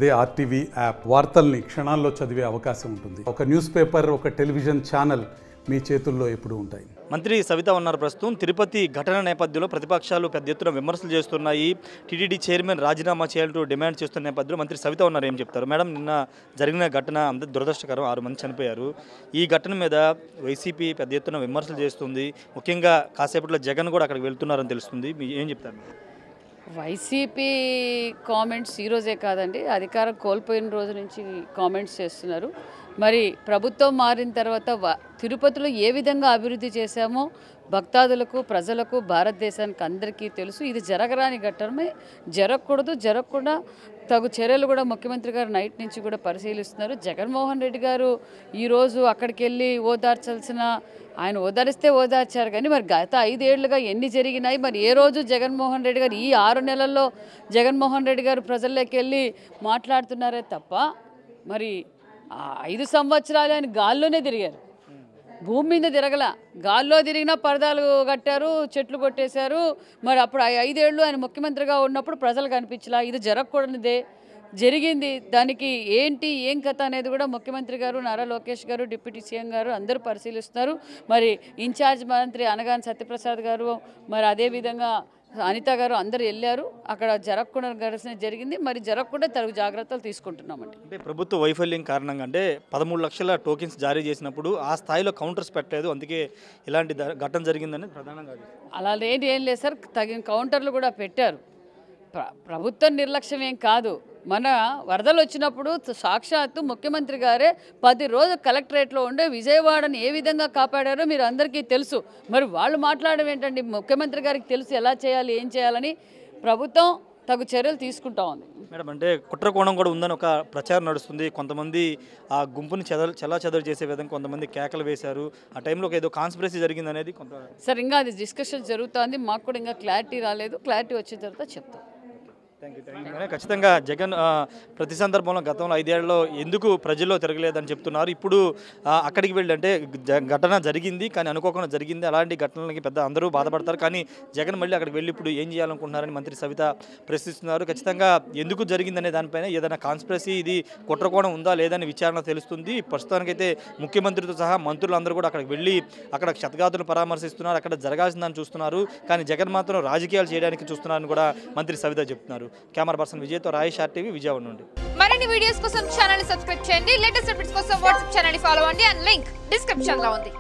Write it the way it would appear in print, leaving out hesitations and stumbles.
అదే RTV app వార్తల్ని క్షణాల్లో చదివే అవకాశం ఉంటుంది. ఒక న్యూస్ పేపర్, ఒక టెలివిజన్ ఛానల్ మీ చేతుల్లో ఎప్పుడూ ఉంటాయి. మంత్రి సవిత ఉన్నారు. ప్రస్తుతం తిరుపతి ఘటన నేపథ్యంలో ప్రతిపక్షాలు పెద్ద ఎత్తున విమర్శలు చేస్తున్నాయి. టీటీడీ చైర్మన్ రాజీనామా చేయాలంటూ డిమాండ్ చేస్తున్న నేపథ్యంలో మంత్రి సవిత ఉన్నారు. ఏం చెప్తారు మేడం? నిన్న జరిగిన ఘటన అంత దురదృష్టకరం, 6 మంది చనిపోయారు. ఈ ఘటన మీద వైసీపీ పెద్ద ఎత్తున విమర్శలు చేస్తుంది. ముఖ్యంగా కాసేపట్లో జగన్ కూడా అక్కడికి వెళ్తున్నారని తెలుస్తుంది. మీరు ఏం చెప్తారు? వైసీపీ కామెంట్స్ ఈరోజే కాదండి, అధికారం కోల్పోయిన రోజు నుంచి కామెంట్స్ చేస్తున్నారు. మరి ప్రభుత్వం మారిన తర్వాత తిరుపతిలో ఏ విధంగా అభివృద్ధి చేశామో భక్తాదులకు, ప్రజలకు, భారతదేశానికి అందరికీ తెలుసు. ఇది జరగరాని ఘట్టమే, జరగకుండా తగు చర్యలు కూడా ముఖ్యమంత్రి గారు నైట్ నుంచి కూడా పరిశీలిస్తున్నారు. జగన్మోహన్ రెడ్డి గారు ఈరోజు అక్కడికి వెళ్ళి ఆయన ఓదారిస్తే ఓదార్చారు, కానీ మరి గత 5 ఏళ్లుగా ఎన్ని జరిగినాయి? మరి ఏ రోజు జగన్మోహన్ రెడ్డి గారు ఈ 6 నెలల్లో జగన్మోహన్ రెడ్డి గారు ప్రజల్లోకి వెళ్ళి మాట్లాడుతున్నారే తప్ప మరి 5 సంవత్సరాలు ఆయన గాల్లోనే తిరిగారు, భూమి మీద తిరగల. గాల్లో తిరిగినా పరదాలు కట్టారు, చెట్లు కొట్టేశారు. మరి అప్పుడు 5 ఏళ్ళు ఆయన ముఖ్యమంత్రిగా ఉన్నప్పుడు ప్రజలు కనిపించలా. ఇది జరగకూడనిదే జరిగింది. దానికి ఏం కథ అనేది కూడా ముఖ్యమంత్రి గారు, నారా లోకేష్ గారు, డిప్యూటీ సీఎం గారు అందరూ పరిశీలిస్తున్నారు. మరి ఇన్ఛార్జ్ మంత్రి అనగాని సత్యప్రసాద్ గారు, మరి అదేవిధంగా అనిత గారు అందరూ వెళ్ళారు. అక్కడ జరగకుండా జరిగింది. మరి జరగకుండా తగు జాగ్రత్తలు తీసుకుంటున్నామండి. అంటే ప్రభుత్వ వైఫల్యం కారణంగా, అంటే 13 లక్షల టోకెన్స్ జారీ చేసినప్పుడు ఆ స్థాయిలో కౌంటర్స్ పెట్టలేదు, అందుకే ఇలాంటి ఘటన జరిగిందని ప్రధానంగా. అలా ఏం లేదు సార్, తగిన కౌంటర్లు కూడా పెట్టారు. ప్రభుత్వం నిర్లక్ష్యం ఏం కాదు. మన వరదలు వచ్చినప్పుడు సాక్షాత్తు ముఖ్యమంత్రి గారే 10 రోజులు కలెక్టరేట్లో ఉండే విజయవాడని ఏ విధంగా కాపాడారో మీరు అందరికీ తెలుసు. మరి వాళ్ళు మాట్లాడడం ఏంటండి? ముఖ్యమంత్రి గారికి తెలుసు ఎలా చేయాలి, ఏం చేయాలని. ప్రభుత్వం తగు చర్యలు తీసుకుంటా ఉంది మేడం. అంటే కుట్రకోణం కూడా ఉందని ఒక ప్రచారం నడుస్తుంది. కొంతమంది ఆ గుంపుని చెదరు చేసే విధంగా కొంతమంది కేకలు వేశారు. ఆ టైంలో ఏదో కాన్స్పిరసీ జరిగింది అనేది కొంత. సార్ ఇంకా అది డిస్కషన్ జరుగుతుంది, మాకు కూడా ఇంకా క్లారిటీ రాలేదు. క్లారిటీ వచ్చిన తర్వాత చెప్తాం. ఖచ్చితంగా జగన్ ప్రతి సందర్భంలో గతంలో 5 ఏళ్లలో ఎందుకు ప్రజల్లో తిరగలేదని చెప్తున్నారు. ఇప్పుడు అక్కడికి వెళ్ళి, అంటే ఘటన జరిగింది కానీ అనుకోకుండా జరిగింది, అలాంటి ఘటనలకి పెద్ద అందరూ బాధపడతారు, కానీ జగన్ మళ్ళీ అక్కడికి వెళ్ళి ఇప్పుడు ఏం చేయాలనుకుంటున్నారని మంత్రి సవిత ప్రశ్నిస్తున్నారు. ఖచ్చితంగా ఎందుకు జరిగిందనే దానిపైన ఏదైనా కాన్స్పిరసీ, ఇది కుట్రకోణం ఉందా లేదని విచారణ తెలుస్తుంది. ప్రస్తుతానికైతే ముఖ్యమంత్రితో సహా మంత్రులందరూ కూడా అక్కడికి వెళ్ళి అక్కడ క్షతగాతులు పరామర్శిస్తున్నారు, అక్కడ జరగాల్సిందని చూస్తున్నారు, కానీ జగన్ మాత్రం రాజకీయాలు చేయడానికి చూస్తున్నారని కూడా మంత్రి సవిత చెప్తున్నారు. Camera person విజయ్తో Rayesh, RTV, Vijayawada నుండి. మరిన్ని వీడియోస్ కోసం ఛానల్ ని సబ్స్క్రైబ్ చేయండి. లేటెస్ట్ అప్డేట్స్ కోసం వాట్సాప్ ఛానల్ ని ఫాలో అవ్వండి. అండ్ లింక్ డిస్క్రిప్షన్ లో ఉంది.